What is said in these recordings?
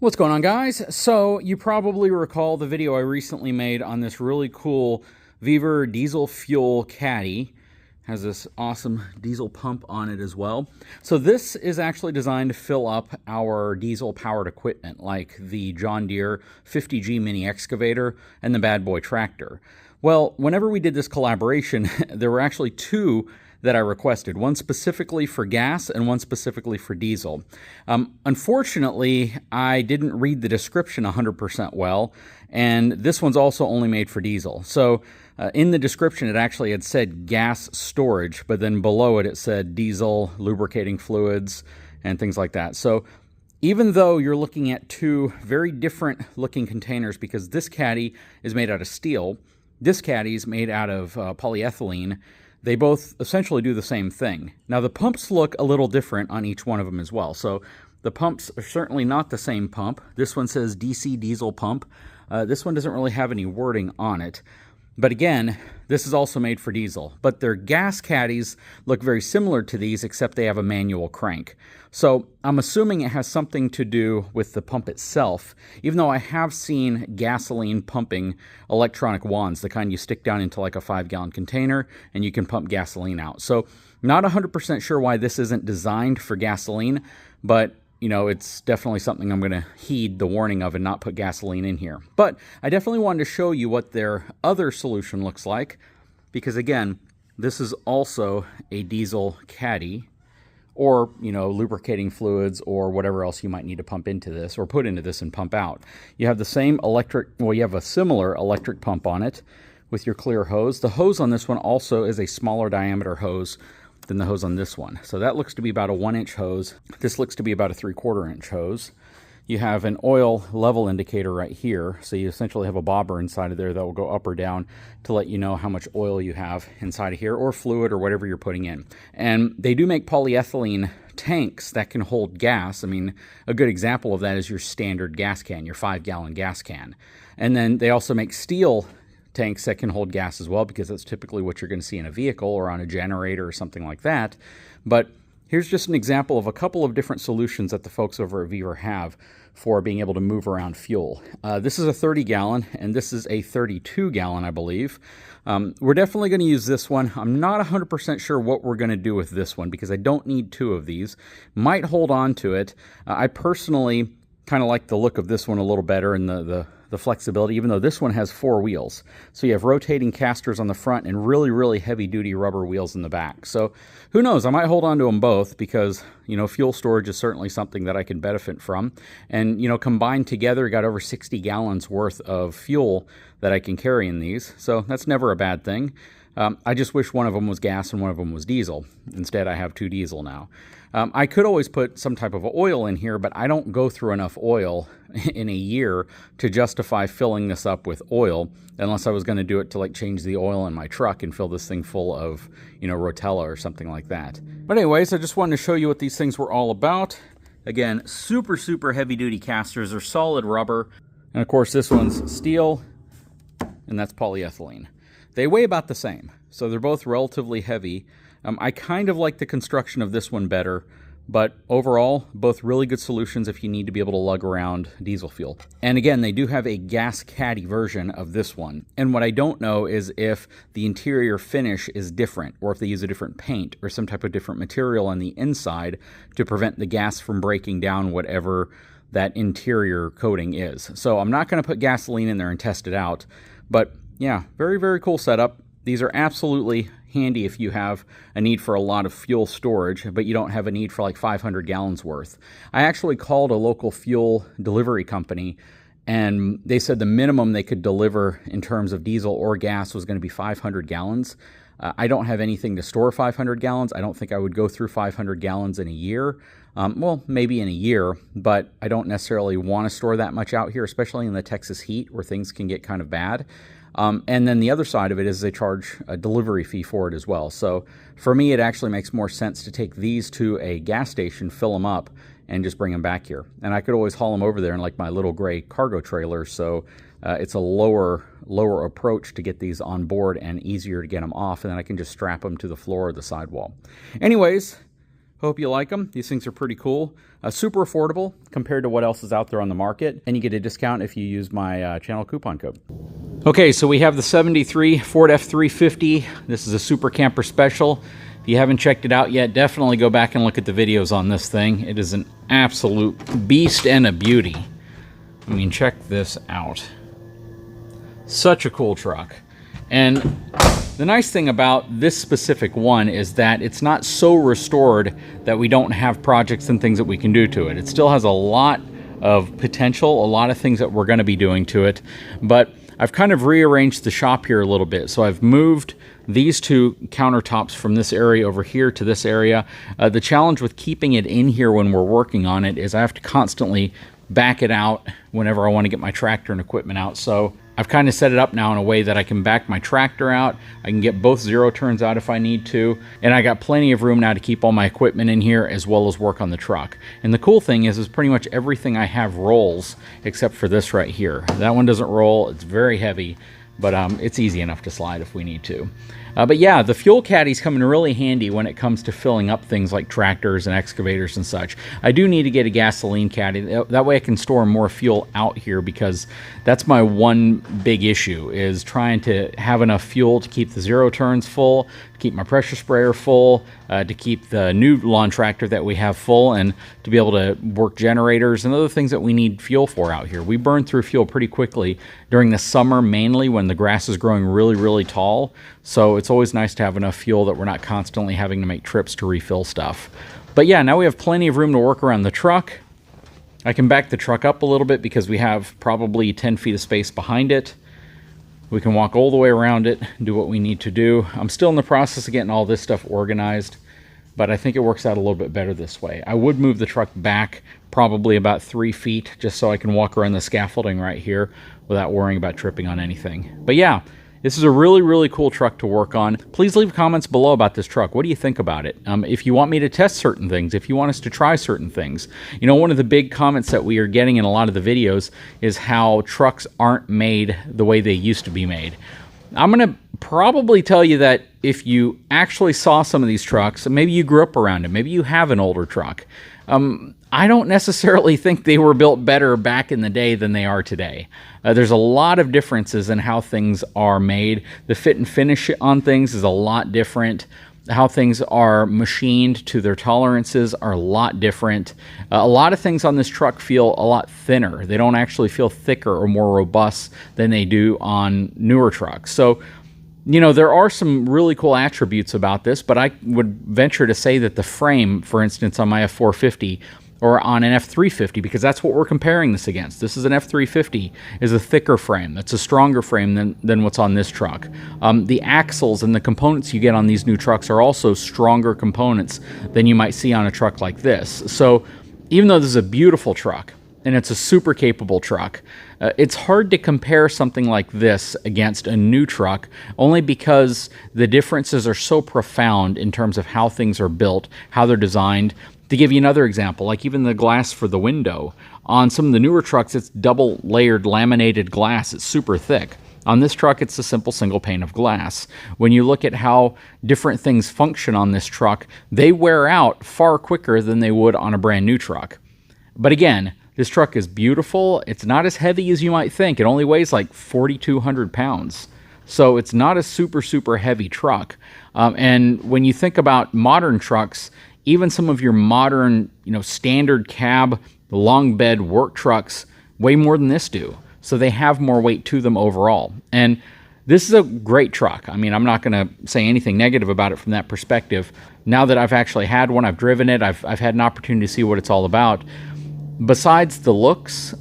What's going on, guys? So you probably recall the video I recently made on this really cool Weaver diesel fuel caddy. Has this awesome diesel pump on it as well. So this is actually designed to fill up our diesel powered equipment like the John Deere 50G mini excavator and the Bad Boy tractor. Well, whenever we did this collaboration, there were actually two that I requested, one specifically for gas and one specifically for diesel. Unfortunately, I didn't read the description 100% well, and this one's also only made for diesel. So in the description, it actually had said gas storage, but then below it, it said diesel, lubricating fluids, and things like that. So even though you're looking at two very different looking containers, because this caddy is made out of steel, this caddy is made out of polyethylene, they both essentially do the same thing. Now, the pumps look a little different on each one of them as well. So the pumps are certainly not the same pump. This one says DC diesel pump. This one doesn't really have any wording on it. But again, this is also made for diesel. But their gas caddies look very similar to these, except they have a manual crank. So I'm assuming it has something to do with the pump itself, even though I have seen gasoline pumping electronic wands, the kind you stick down into like a 5-gallon container and you can pump gasoline out. So not 100% sure why this isn't designed for gasoline, but you know, it's definitely something I'm going to heed the warning of and not put gasoline in here. But I definitely wanted to show you what their other solution looks like, because again, this is also a diesel caddy, or, you know, lubricating fluids or whatever else you might need to pump into this or put into this and pump out. You have the same electric, well, you have a similar electric pump on it with your clear hose. The hose on this one also is a smaller diameter hose than the hose on this one. So that looks to be about a 1-inch hose. This looks to be about a 3/4-inch hose. You have an oil level indicator right here. So you essentially have a bobber inside of there that will go up or down to let you know how much oil you have inside of here, or fluid, or whatever you're putting in. And they do make polyethylene tanks that can hold gas. I mean, a good example of that is your standard gas can, your 5-gallon gas can. And then they also make steel tanks that can hold gas as well, because that's typically what you're going to see in a vehicle or on a generator or something like that. But here's just an example of a couple of different solutions that the folks over at Weaver have for being able to move around fuel. This is a 30-gallon, and this is a 32-gallon, I believe. We're definitely going to use this one. I'm not 100% sure what we're going to do with this one, because I don't need two of these. Might hold on to it. I personally kind of like the look of this one a little better, and the flexibility, even though this one has 4 wheels. So you have rotating casters on the front and really, really heavy-duty rubber wheels in the back. So who knows, I might hold on to them both, because, you know, fuel storage is certainly something that I can benefit from. And, you know, combined together, got over 60 gallons worth of fuel that I can carry in these. So that's never a bad thing. I just wish one of them was gas and one of them was diesel. Instead, I have 2 diesel now. I could always put some type of oil in here, but I don't go through enough oil in a year to justify filling this up with oil, unless I was going to do it to like change the oil in my truck and fill this thing full of, you know, Rotella or something like that. But anyways, I just wanted to show you what these things were all about. Again, super, super heavy duty casters. They're solid rubber. And of course, this one's steel, and that's polyethylene. They weigh about the same, so they're both relatively heavy. I kind of like the construction of this one better, but overall, both really good solutions if you need to be able to lug around diesel fuel. And again, they do have a gas caddy version of this one. And what I don't know is if the interior finish is different, or if they use a different paint or some type of different material on the inside to prevent the gas from breaking down whatever that interior coating is. So I'm not going to put gasoline in there and test it out, but yeah, very, very cool setup. These are absolutely handy if you have a need for a lot of fuel storage, but you don't have a need for like 500 gallons worth. I actually called a local fuel delivery company, and they said the minimum they could deliver in terms of diesel or gas was going to be 500 gallons. I don't have anything to store 500 gallons. I don't think I would go through 500 gallons in a year. Well, maybe in a year, but I don't necessarily want to store that much out here, especially in the Texas heat where things can get kind of bad. And then the other side of it is they charge a delivery fee for it as well. So for me, it actually makes more sense to take these to a gas station, fill them up, and just bring them back here. And I could always haul them over there in like my little gray cargo trailer. So it's a lower approach to get these on board and easier to get them off. And then I can just strap them to the floor or the sidewall. Anyways, Hope you like them. These things are pretty cool. Super affordable compared to what else is out there on the market. And you get a discount if you use my channel coupon code. Okay, so we have the 73 Ford F350. This is a Super Camper Special. If you haven't checked it out yet, definitely go back and look at the videos on this thing. It is an absolute beast and a beauty. I mean, check this out. Such a cool truck. And the nice thing about this specific one is that it's not so restored that we don't have projects and things that we can do to it. It still has a lot of potential, a lot of things that we're going to be doing to it. But I've kind of rearranged the shop here a little bit. So I've moved these two countertops from this area over here to this area. The challenge with keeping it in here when we're working on it is I have to constantly back it out whenever I want to get my tractor and equipment out. So I've kind of set it up now in a way that I can back my tractor out. I can get both zero turns out if I need to. And I got plenty of room now to keep all my equipment in here as well as work on the truck. And the cool thing is pretty much everything I have rolls except for this right here. That one doesn't roll. It's very heavy, but it's easy enough to slide if we need to. But yeah, the fuel caddies come in really handy when it comes to filling up things like tractors and excavators and such. I do need to get a gasoline caddy. That way I can store more fuel out here, because that's my one big issue, is trying to have enough fuel to keep the zero turns full, to keep my pressure sprayer full, to keep the new lawn tractor that we have full, and to be able to work generators and other things that we need fuel for out here. We burn through fuel pretty quickly during the summer, mainly when the grass is growing really, really tall. So it's always nice to have enough fuel that we're not constantly having to make trips to refill stuff. But yeah, now we have plenty of room to work around the truck. I can back the truck up a little bit because we have probably 10 feet of space behind it. We can walk all the way around it and do what we need to do. I'm still in the process of getting all this stuff organized, but I think it works out a little bit better this way. I would move the truck back probably about 3 feet just so I can walk around the scaffolding right here without worrying about tripping on anything. But yeah, this is a really, really cool truck to work on. Please leave comments below about this truck. What do you think about it? If you want me to test certain things, if you want us to try certain things. You know, one of the big comments that we are getting in a lot of the videos is how trucks aren't made the way they used to be made. I'm going to probably tell you that if you actually saw some of these trucks, maybe you grew up around them, maybe you have an older truck, I don't necessarily think they were built better back in the day than they are today. There's a lot of differences in how things are made. The fit and finish on things is a lot different. How things are machined to their tolerances are a lot different. A lot of things on this truck feel a lot thinner. They don't actually feel thicker or more robust than they do on newer trucks. So, you know, there are some really cool attributes about this, but I would venture to say that the frame, for instance, on my F450 or on an F350, because that's what we're comparing this against. This is an F350, is a thicker frame. That's a stronger frame than what's on this truck. The axles and the components you get on these new trucks are also stronger components than you might see on a truck like this. So even though this is a beautiful truck, and it's a super capable truck, it's hard to compare something like this against a new truck, only because the differences are so profound in terms of how things are built, how they're designed. To give you another example, like even the glass for the window. On some of the newer trucks, it's double layered laminated glass. It's super thick. On this truck, it's a simple single pane of glass. When you look at how different things function on this truck, they wear out far quicker than they would on a brand new truck. But again, this truck is beautiful. It's not as heavy as you might think. It only weighs like 4,200 pounds. So it's not a super, super heavy truck. And when you think about modern trucks, even some of your modern, standard cab, long bed work trucks weigh more than this do. So they have more weight to them overall. And this is a great truck. I mean, I'm not going to say anything negative about it from that perspective. Now that I've actually had one, I've driven it, I've had an opportunity to see what it's all about. Besides the looks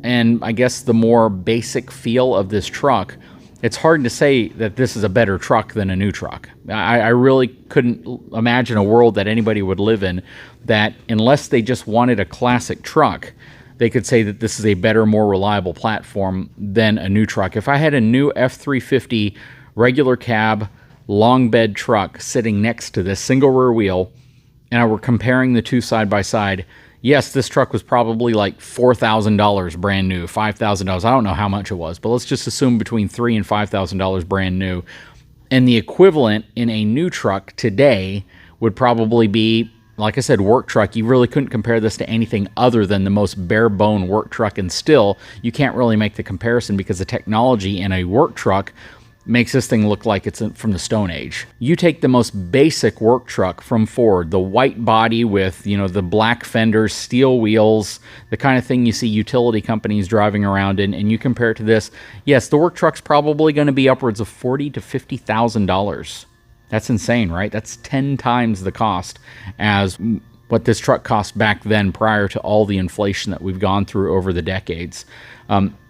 and I guess the more basic feel of this truck, it's hard to say that this is a better truck than a new truck. I really couldn't imagine a world that anybody would live in that, unless they just wanted a classic truck, they could say that this is a better, more reliable platform than a new truck. If I had a new F350 regular cab, long bed truck sitting next to this single rear wheel, and I were comparing the two side by side, yes, this truck was probably like $4,000 brand new, $5,000. I don't know how much it was, but let's just assume between $3,000 and $5,000 brand new. And the equivalent in a new truck today would probably be like I said, work truck, you really couldn't compare this to anything other than the most bare bone work truck, and still you can't really make the comparison because the technology in a work truck makes this thing look like it's from the Stone Age. You take the most basic work truck from Ford, the white body with, you know, the black fenders, steel wheels, the kind of thing you see utility companies driving around in, and you compare it to this, yes, the work truck's probably going to be upwards of $40,000 to $50,000. That's insane, right? That's 10 times the cost as what this truck cost back then, prior to all the inflation that we've gone through over the decades.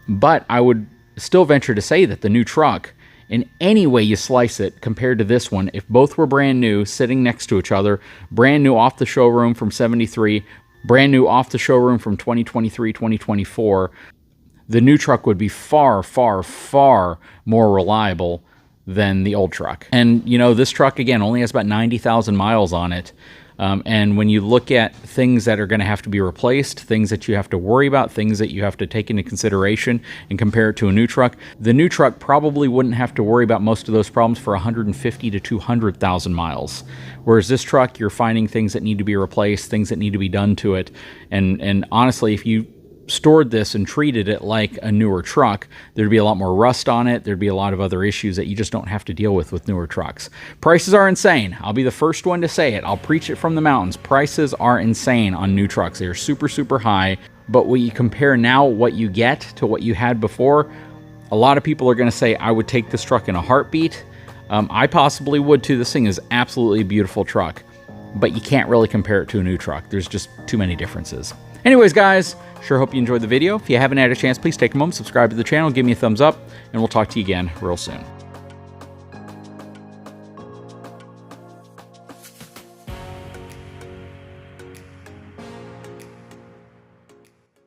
But I would still venture to say that the new truck, in any way you slice it, compared to this one, if both were brand new, sitting next to each other, brand new off the showroom from 73, brand new off the showroom from 2023, 2024, the new truck would be far, far, far more reliable than the old truck. And, you know, this truck, again, only has about 90,000 miles on it. And when you look at things that are going to have to be replaced, things that you have to worry about, things that you have to take into consideration and compare it to a new truck, the new truck probably wouldn't have to worry about most of those problems for 150 to 200,000 miles. Whereas this truck, you're finding things that need to be replaced, things that need to be done to it. And honestly, if you stored this and treated it like a newer truck, there'd be a lot more rust on it. There'd be a lot of other issues that you just don't have to deal with newer trucks. Prices are insane. I'll be the first one to say it. I'll preach it from the mountains. Prices are insane on new trucks. They're super, super high. But when you compare now what you get to what you had before, a lot of people are going to say, I would take this truck in a heartbeat. I possibly would too. This thing is absolutely a beautiful truck, but you can't really compare it to a new truck. There's just too many differences. Anyways, guys, sure hope you enjoyed the video. If you haven't had a chance, please take a moment, subscribe to the channel, give me a thumbs up, and we'll talk to you again real soon.